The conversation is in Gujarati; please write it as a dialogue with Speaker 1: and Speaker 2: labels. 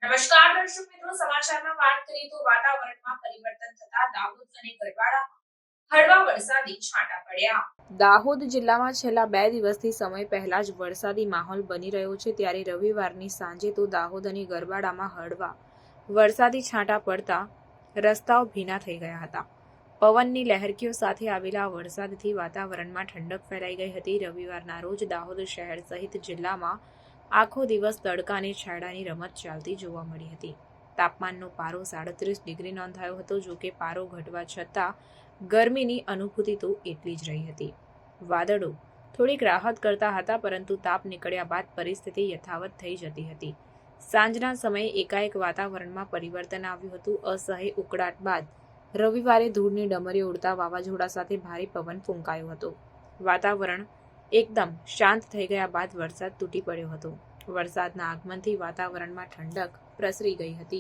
Speaker 1: નમસ્કાર દર્શક મિત્રો, સમાચારમાં વાત કરીએ તો વાતાવરણમાં પરિવર્તન થતા દાહોદ અને ગરબાડામાં હળવા વરસાદી છાંટા પડ્યા. દાહોદ જિલ્લામાં છેલ્લા 2 દિવસથી સમય પહેલા જ વરસાદી માહોલ બની રહ્યો છે, ત્યારે રવિવારની સાંજે તો દાહોદ અને ગરબાડામાં હળવા વરસાદી છાંટા પડતા રસ્તાઓ ભીના થઈ ગયા હતા. પવનની લહેરકીઓ સાથે આવેલા વરસાદથી વાતાવરણમાં ઠંડક ફેલાઈ ગઈ હતી. રવિવારના રોજ દાહોદ શહેર સહિત જિલ્લામાં આખો દિવસ તડકા અને છાંયડાની રમત ચાલતી જોવા મળી હતી. તાપમાનનો પારો 37 ડિગ્રી નોંધાયો હતો. જોકે પારો ઘટવા છતાં ગરમીની અનુભૂતિ તો એટલી જ રહી હતી. વાદળો થોડીક રાહત કરતા હતા, પરંતુ તાપ નીકળ્યા બાદ પરિસ્થિતિ યથાવત થઈ જતી હતી. સાંજના સમયે એકાએક વાતાવરણમાં પરિવર્તન આવ્યું હતું. અસહ્ય ઉકળાટ બાદ રવિવારે ધૂળની ડમરીઓ ઉડતા વાવાઝોડા સાથે ભારે પવન ફૂંકાયો હતો. વાતાવરણ એકદમ શાંત થઈ ગયા બાદ વરસાદ તૂટી પડ્યો હતો. વરસાદના આગમનથી વાતાવરણમાં ઠંડક પ્રસરી ગઈ હતી.